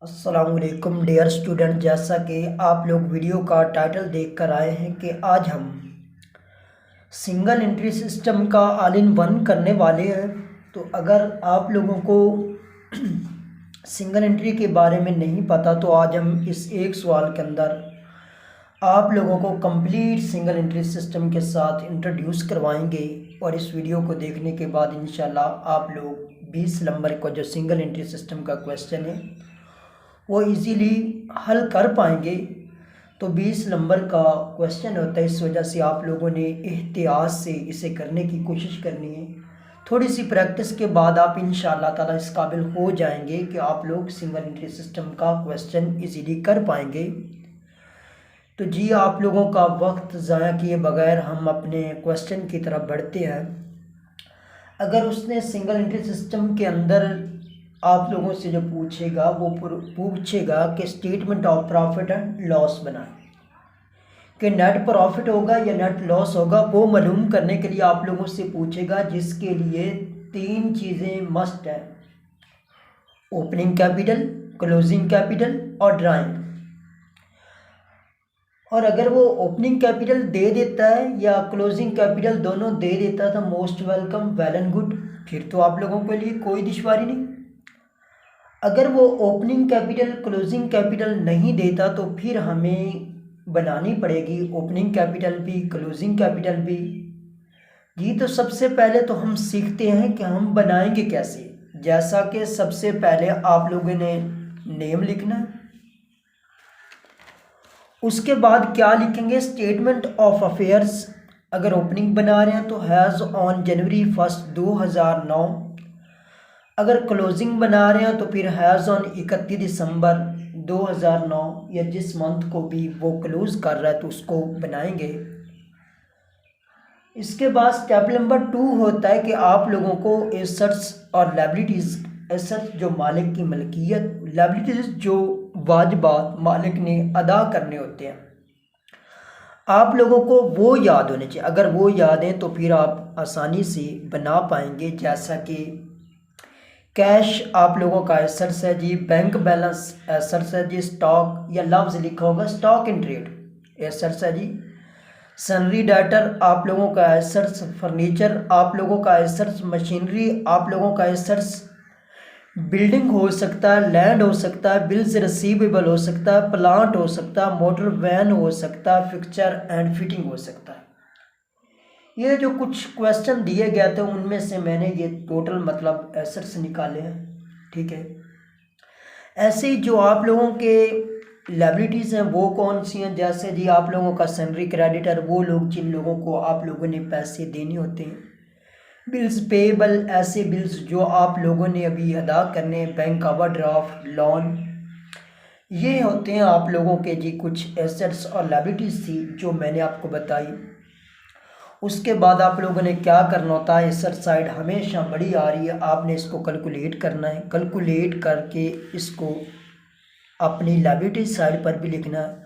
अस्सलामुअलैकुम dear student. जैसा कि आप लोग वीडियो का टाइटल देख कर आए हैं कि आज हम सिंगल एंट्री सिस्टम का ऑल इन वन करने वाले हैं। तो अगर आप लोगों को सिंगल एंट्री के बारे में नहीं पता तो आज हम इस एक सवाल के अंदर आप लोगों को कंप्लीट सिंगल एंट्री सिस्टम के साथ इंट्रोड्यूस करवाएंगे। और इस वीडियो को देखने के बाद इंशाल्लाह आप लोग 20 नंबर का जो सिंगल एंट्री सिस्टम का क्वेश्चन है वो इजीली हल कर पाएंगे। तो 20 नंबर का क्वेश्चन होता है, इस वजह से आप लोगों ने एहतियात से इसे करने की कोशिश करनी है। थोड़ी सी प्रैक्टिस के बाद आप इंशाअल्लाह ताला इस काबिल हो जाएंगे कि आप लोग सिंगल एंट्री सिस्टम का क्वेश्चन इजीली कर पाएंगे। तो जी आप लोगों का वक्त ज़ाया किए बगैर हम अपने क्वेश्चन की तरफ बढ़ते हैं। अगर उसने सिंगल एंट्री सिस्टम के अंदर आप लोगों से जो पूछेगा वो पूछेगा कि statement of profit and loss बनाएं, कि नेट प्रॉफिट होगा या नेट लॉस होगा वो मालूम करने के लिए आप लोगों से पूछेगा, जिसके लिए 3 चीज़ें मस्ट है: ओपनिंग कैपिटल, क्लोजिंग कैपिटल और ड्राइंग। और अगर वो ओपनिंग कैपिटल दे देता है या क्लोजिंग कैपिटल दोनों दे देता है तो most welcome, well and good, फिर तो आप लोगों के लिए कोई दुश्वारी नहीं। अगर वो ओपनिंग कैपिटल क्लोजिंग कैपिटल नहीं देता तो फिर हमें बनानी पड़ेगी ओपनिंग कैपिटल भी क्लोजिंग कैपिटल भी। जी तो सबसे पहले तो हम सीखते हैं कि हम बनाएंगे कैसे। जैसा कि सबसे पहले आप लोगों ने नेम लिखना है, उसके बाद क्या लिखेंगे, स्टेटमेंट ऑफ अफेयर्स। अगर ओपनिंग बना रहे हैं तो हैज़ ऑन जनवरी 1 2009। अगर क्लोजिंग बना रहे हैं तो फिर हैज़ ऑन 31 दिसंबर 2009, या जिस मंथ को भी वो क्लोज कर रहा है तो उसको बनाएंगे। इसके बाद स्टेप नंबर 2 होता है कि आप लोगों को एसेट्स और लायबिलिटीज़, एसेट्स जो मालिक की मलकियत, लायबिलिटीज़ जो वाजिबात मालिक ने अदा करने होते हैं, आप लोगों को वो याद होने चाहिए। अगर वो याद हैं तो फिर आप आसानी से बना पाएंगे। जैसा कि कैश आप लोगों का एसेट्स है जी, बैंक बैलेंस एसेट्स है जी, स्टॉक या लफ्ज़ लिखा होगा स्टॉक इन ट्रेड एसेट्स है जी, सनरी डाटर आप लोगों का एसेट्स, फर्नीचर आप लोगों का एसेट्स, मशीनरी आप लोगों का एसेट्स, बिल्डिंग हो सकता है, लैंड हो सकता है, बिल्स रिसीवेबल हो सकता है, प्लांट हो सकता है, मोटर वैन हो सकता है, फिक्चर एंड फिटिंग हो सकता है। ये जो कुछ क्वेश्चन दिए गए थे उनमें से मैंने ये टोटल मतलब एसेट्स निकाले हैं, ठीक है। ऐसे ही जो आप लोगों के लायबिलिटीज़ हैं वो कौन सी हैं, जैसे जी आप लोगों का सैलरी क्रेडिटर, वो लोग जिन लोगों को आप लोगों ने पैसे देने होते हैं। बिल्स पेएबल, ऐसे बिल्स जो आप लोगों ने अभी अदा करने, बैंक ओवरड्राफ्ट, लोन, ये होते हैं आप लोगों के जी कुछ एसेट्स और लायबिलिटीज़ थी जो मैंने आपको बताई। उसके बाद आप लोगों ने क्या करना होता है, एसेट साइड हमेशा बड़ी आ रही है, आपने इसको कैलकुलेट करना है। कैलकुलेट करके इसको अपनी लायबिलिटी साइड पर भी लिखना है,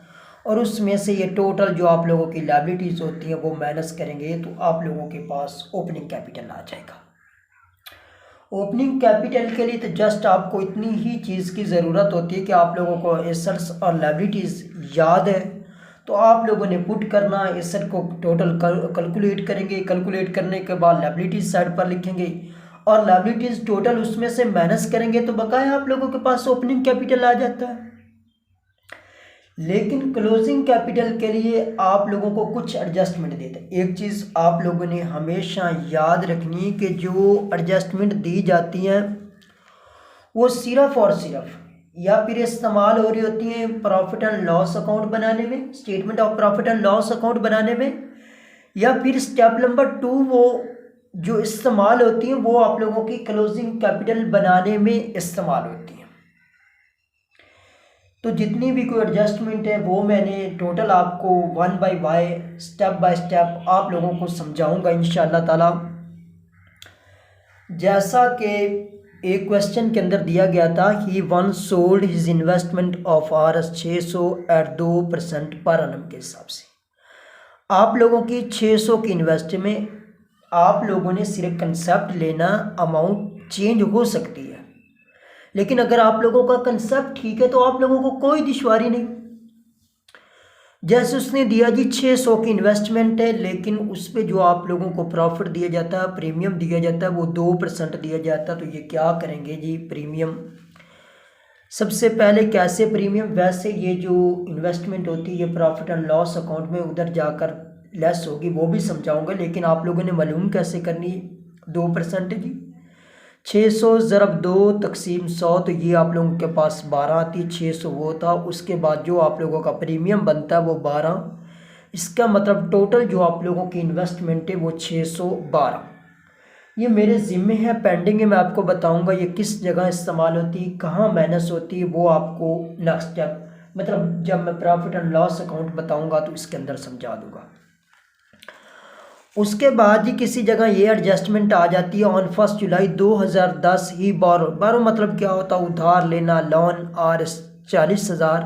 और उसमें से ये टोटल जो आप लोगों की लायबिलिटीज़ होती हैं वो माइनस करेंगे तो आप लोगों के पास ओपनिंग कैपिटल आ जाएगा। ओपनिंग कैपिटल के लिए तो जस्ट आपको इतनी ही चीज़ की ज़रूरत होती है कि आप लोगों को एसेट्स और लायबिलिटीज़ याद है तो आप लोगों ने पुट करना, एसेट को टोटल कैलकुलेट करेंगे, कैलकुलेट करने के बाद लायबिलिटीज़ साइड पर लिखेंगे और लायबिलिटीज़ टोटल उसमें से माइनस करेंगे तो बकाया आप लोगों के पास ओपनिंग कैपिटल आ जाता है। लेकिन क्लोजिंग कैपिटल के लिए आप लोगों को कुछ एडजस्टमेंट देते हैं। एक चीज़ आप लोगों ने हमेशा याद रखनी है कि जो एडजस्टमेंट दी जाती हैं वो सिर्फ और सिर्फ या फिर इस्तेमाल हो रही होती हैं प्रॉफिट एंड लॉस अकाउंट बनाने में, statement of profit and loss account बनाने में, या फिर स्टेप नंबर 2 वो जो इस्तेमाल होती हैं वो आप लोगों की क्लोजिंग कैपिटल बनाने में इस्तेमाल होती हैं। तो जितनी भी कोई एडजस्टमेंट है वो मैंने टोटल आपको वन बाय स्टेप आप लोगों को समझाऊंगा इंशाअल्लाह ताला। जैसा कि एक क्वेश्चन के अंदर दिया गया था, he one sold his investment of RS 600 at 2% per annum के हिसाब से आप लोगों की 600 की इन्वेस्ट में आप लोगों ने सिर्फ कंसेप्ट लेना, अमाउंट चेंज हो सकती है लेकिन अगर आप लोगों का कंसेप्ट ठीक है तो आप लोगों को कोई दुश्वारी नहीं। जैसे उसने दिया जी 600 की इन्वेस्टमेंट है, लेकिन उस पर जो आप लोगों को प्रॉफिट दिया जाता है, प्रीमियम दिया जाता है, वो 2% दिया जाता है। तो ये क्या करेंगे जी, प्रीमियम सबसे पहले कैसे प्रीमियम, वैसे ये जो इन्वेस्टमेंट होती है ये प्रॉफिट एंड लॉस अकाउंट में उधर जाकर लेस होगी, वो भी समझाऊंगा, लेकिन आप लोगों ने मालूम कैसे करनी है। 2% जी, 600 ज़रब 2 तकसीम 100, तो ये आप लोगों के पास 12 आती। 600 वो था, उसके बाद जो आप लोगों का प्रीमियम बनता है वो 12। इसका मतलब टोटल जो आप लोगों की इन्वेस्टमेंट है वो 612। ये मेरे ज़िम्मे है, पेंडिंग है, मैं आपको बताऊंगा ये किस जगह इस्तेमाल होती है, कहाँ माइनस होती है, वो आपको नेक्स्ट स्टेप मतलब जब मैं प्रॉफिट एंड लॉस अकाउंट बताऊंगा तो इसके अंदर समझा दूंगा। उसके बाद ही किसी जगह ये एडजस्टमेंट आ जाती है ऑन 1 जुलाई 2010 ही बारो मतलब क्या होता है, उधार लेना, लोन और 40,000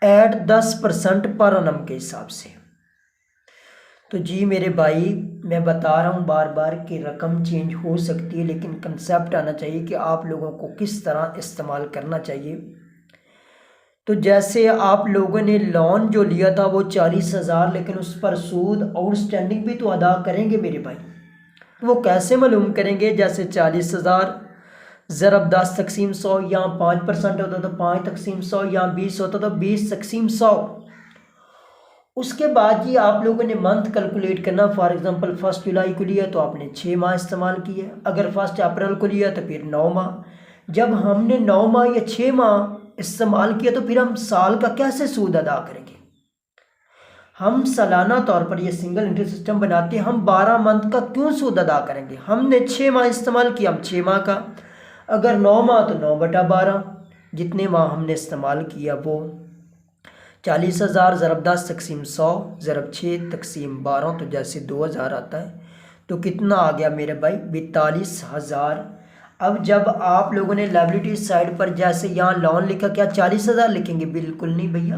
एट 10% पर annum के हिसाब से। तो जी मेरे भाई, मैं बता रहा हूँ बार बार कि रकम चेंज हो सकती है, लेकिन कंसेप्ट आना चाहिए कि आप लोगों को किस तरह इस्तेमाल करना चाहिए। तो जैसे आप लोगों ने लोन जो लिया था वो 40,000, लेकिन उस पर सूद आउटस्टैंडिंग भी तो अदा करेंगे मेरे भाई। तो वो कैसे मालूम करेंगे, जैसे 40,000 ज़रब 10 तकसीम 100, यहाँ 5% होता तो 5 तकसीम 100, यहाँ 20 होता तो 20 तकसीम 100। उसके बाद जी आप लोगों ने मंथ कैलकुलेट करना। फॉर एग्जांपल 1 जुलाई को लिया तो आपने 6 माह इस्तेमाल किए, अगर 1 अप्रैल को लिया तो फिर 9 माह। जब हमने 9 माह या 6 माह इस्तेमाल किया तो फिर हम साल का कैसे सूद अदा करेंगे। हम सालाना तौर पर ये सिंगल इंटरेस्ट सिस्टम बनाते हैं, हम 12 मंथ का क्यों सूद अदा करेंगे। हमने 6 माह इस्तेमाल किया, हम 6 माह का, अगर 9 माह तो 9/12, जितने माह हमने इस्तेमाल किया वो 40,000 ज़रब 10 तकसीम 100 ज़रब 6 तकसीम 12, तो जैसे 2,000 आता है। तो कितना आ गया मेरे भाई, 42,000। अब जब आप लोगों ने लायबिलिटी साइड पर जैसे यहाँ लोन लिखा, क्या 40,000 लिखेंगे, बिल्कुल नहीं भैया।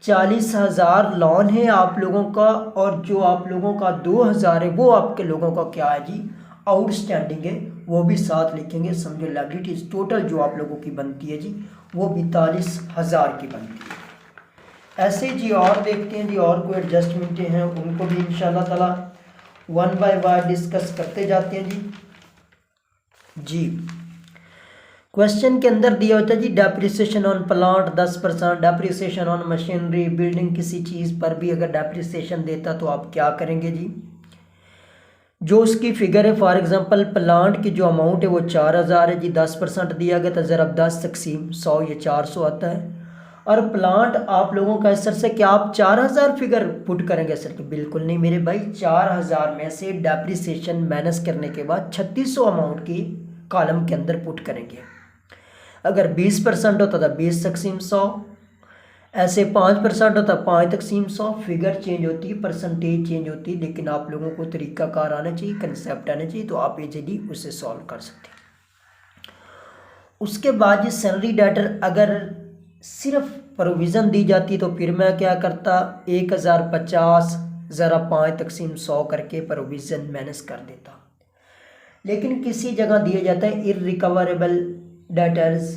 40,000 लोन है आप लोगों का, और जो आप लोगों का 2,000 है वो आपके लोगों का क्या है जी, आउटस्टैंडिंग है, वो भी साथ लिखेंगे। समझो लायबिलिटीज टोटल जो आप लोगों की बनती है जी वो 42,000 की बनती है। ऐसे जी और देखते हैं जी, और कोई एडजस्टमेंटें हैं उनको भी इंशाल्लाह ताला 1 बाय 1 डिस्कस करते जाते हैं जी। क्वेश्चन के अंदर दिया होता है जी depreciation on plant 10%, depreciation on machinery, building, किसी चीज़ पर भी अगर डेप्रिसिएशन देता तो आप क्या करेंगे जी। जो उसकी फिगर है, फॉर एग्जांपल प्लांट की जो अमाउंट है वो 4,000 है जी, 10% दिया गया था, ज़रब 10 तकसीम 100, ये 400 आता है। और प्लांट आप लोगों का सर से क्या आप 4,000 फिगर पुट करेंगे सर के, बिल्कुल नहीं मेरे भाई। 4,000 में से डेप्रिसिएशन माइनस करने के बाद 3,600 अमाउंट की कॉलम के अंदर पुट करेंगे। अगर 20% होता था 20 तकसीम 100, ऐसे 5% होता 5 तकसीम 100। फिगर चेंज होती है, परसेंटेज चेंज होती है, लेकिन आप लोगों को तरीकाकार आना चाहिए, कंसेप्ट आना चाहिए, तो आप इजीली उसे सॉल्व कर सकते हैं। उसके बाद ये सैलरी डेटर अगर सिर्फ प्रोविज़न दी जाती तो फिर मैं क्या करता, 1,050 ज़रा 5 तकसीम 100 करके प्रोविज़न माइनस कर देता। लेकिन किसी जगह दिया जाता है इररिकवरेबल डेटर्स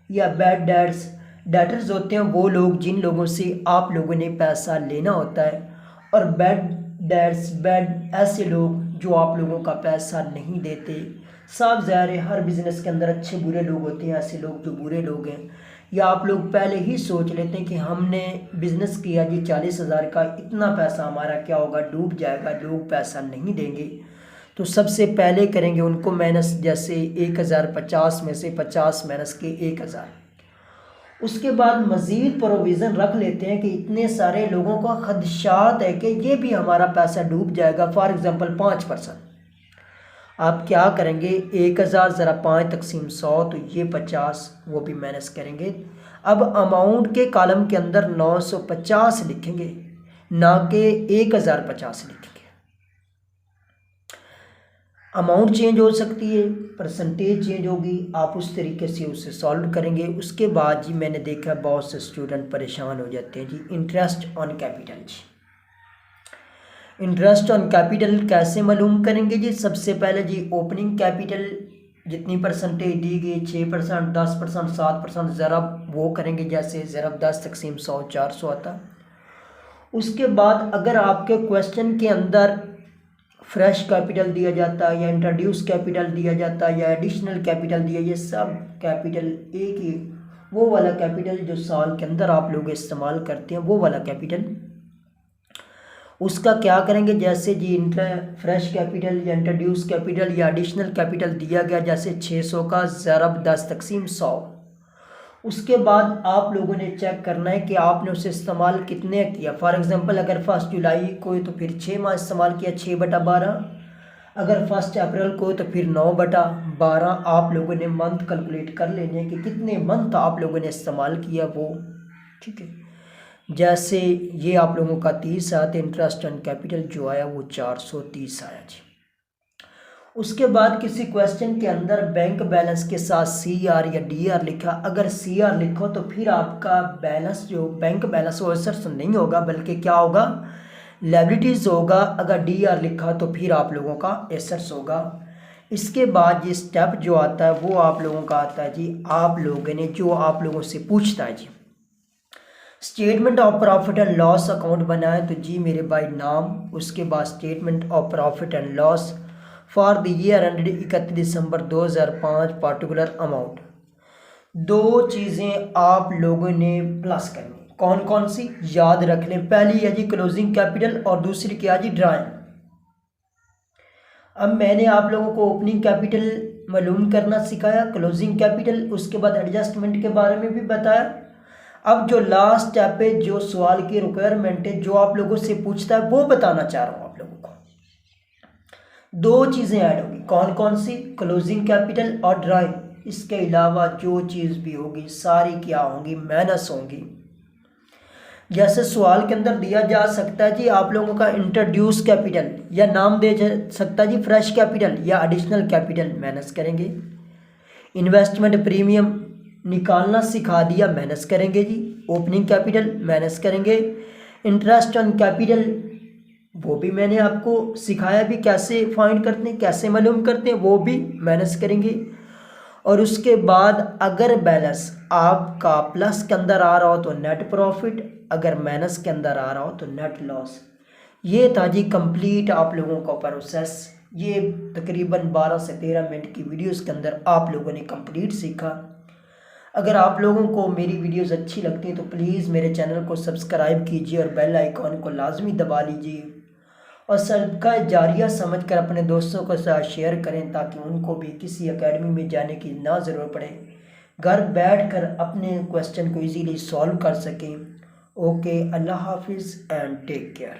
या बैड डेट्स। डेटर्स होते हैं वो लोग जिन लोगों से आप लोगों ने पैसा लेना होता है, और बैड डेट्स, बैड ऐसे लोग जो आप लोगों का पैसा नहीं देते। साफ ज़ाहिर है हर बिज़नेस के अंदर अच्छे बुरे लोग होते हैं, ऐसे लोग जो बुरे लोग हैं, या आप लोग पहले ही सोच लेते हैं कि हमने बिज़नेस किया जी 40,000 का, इतना पैसा हमारा क्या होगा, डूब जाएगा, लोग पैसा नहीं देंगे। तो सबसे पहले करेंगे उनको माइनस, जैसे 1,050 में से 50 माइनस के 1,000। उसके बाद मज़ीद प्रोविज़न रख लेते हैं कि इतने सारे लोगों का खदशात है कि ये भी हमारा पैसा डूब जाएगा। फॉर एग्ज़ाम्पल 5%, आप क्या करेंगे, 1,000 ज़रा 5 तकसीम 100, तो ये 50 वो भी माइनस करेंगे। अब अमाउंट के कॉलम के अंदर 950 लिखेंगे, ना कि 1,050 लिखेंगे। अमाउंट चेंज हो सकती है, परसेंटेज चेंज होगी, आप उस तरीके से उसे सॉल्व करेंगे। उसके बाद जी मैंने देखा बहुत से स्टूडेंट परेशान हो जाते हैं जी, इंटरेस्ट ऑन कैपिटल जी। इंटरेस्ट ऑन कैपिटल कैसे मालूम करेंगे जी, सबसे पहले जी ओपनिंग कैपिटल जितनी परसेंटेज दी गई 6%, 10%, 7%, ज़रब वो करेंगे, जैसे ज़रब 10 तकसीम 100 400 आता। उसके बाद अगर आपके क्वेश्चन के अंदर फ्रेश कैपिटल दिया जाता है या इंट्रोड्यूस कैपिटल दिया जाता है या एडिशनल कैपिटल दिया, ये सब कैपिटल एक ही वो वाला कैपिटल जो साल के अंदर आप लोग इस्तेमाल करते हैं, वो वाला कैपिटल, उसका क्या करेंगे, जैसे जी फ्रेश कैपिटल या इंट्रोड्यूस कैपिटल या एडिशनल कैपिटल दिया गया, जैसे 600 का ज़रब 10 तकसीम 100। उसके बाद आप लोगों ने चेक करना है कि आपने उसे इस्तेमाल कितने किया। फॉर एग्जांपल अगर 1 जुलाई को है तो फिर 6 माह इस्तेमाल किया, 6/12। अगर 1 अप्रैल को है तो फिर 9/12। आप लोगों ने मंथ कैलकुलेट कर लेने हैं कि कितने मंथ आप लोगों ने इस्तेमाल किया वो, ठीक है। जैसे ये आप लोगों का 30 आया, तो इंटरेस्ट ऑन कैपिटल जो आया वो 430 आया जी। उसके बाद किसी क्वेश्चन के अंदर बैंक बैलेंस के साथ CR या DR लिखा, अगर CR लिखो तो फिर आपका बैलेंस जो बैंक बैलेंस वो एसेट्स नहीं होगा, बल्कि क्या होगा, लायबिलिटीज़ होगा। अगर DR लिखा तो फिर आप लोगों का एसेट्स होगा। इसके बाद ये स्टेप जो आता है वो आप लोगों का आता है जी, आप लोगों ने जो आप लोगों से पूछता है जी, statement of profit and loss account बनाए, तो जी मेरे भाई नाम, उसके बाद statement of profit and loss for the year ended 31 December 2005 particular amount. दो चीज़ें आप लोगों ने प्लस करनी, कौन कौन सी याद रख लें। पहली है जी क्लोजिंग कैपिटल और दूसरी क्या जी ड्राइंग। अब मैंने आप लोगों को ओपनिंग कैपिटल मालूम करना सिखाया, क्लोजिंग कैपिटल, उसके बाद एडजस्टमेंट के बारे में भी बताया। अब जो लास्ट स्टेप है, जो सवाल की रिक्वायरमेंट है, जो आप लोगों से पूछता है, वो बताना चाह रहा हूँ आप लोगों को। दो चीज़ें ऐड होगी, कौन कौन सी, क्लोजिंग कैपिटल और ड्राइंग। इसके अलावा जो चीज़ भी होगी सारी क्या होंगी, माइनस होंगी। जैसे सवाल के अंदर दिया जा सकता है जी आप लोगों का इंट्रोड्यूस कैपिटल, या नाम दे सकता है जी फ्रेश कैपिटल या एडिशनल कैपिटल, माइनस करेंगे। इन्वेस्टमेंट प्रीमियम निकालना सिखा दिया, माइनस करेंगे जी। ओपनिंग कैपिटल माइनस करेंगे। इंटरेस्ट ऑन कैपिटल वो भी मैंने आपको सिखाया भी, कैसे फाइंड करते हैं, कैसे मालूम करते हैं, वो भी माइनस करेंगे। और उसके बाद अगर बैलेंस आपका प्लस के अंदर आ रहा हो तो नेट प्रॉफिट, अगर माइनस के अंदर आ रहा हो तो नेट लॉस। ये था जी कंप्लीट आप लोगों का प्रोसेस। ये तकरीबन 12 से 13 मिनट की वीडियोस के अंदर आप लोगों ने कंप्लीट सीखा। अगर आप लोगों को मेरी वीडियोस अच्छी लगती हैं तो प्लीज़ मेरे चैनल को सब्सक्राइब कीजिए और बेल आइकॉन को लाजमी दबा लीजिए, और सदका जारिया समझकर अपने दोस्तों के साथ शेयर करें ताकि उनको भी किसी एकेडमी में जाने की ना ज़रूरत पड़े, घर बैठकर अपने क्वेश्चन को इजीली सॉल्व कर सकें। ओके, अल्लाह हाफिज़ एंड टेक केयर।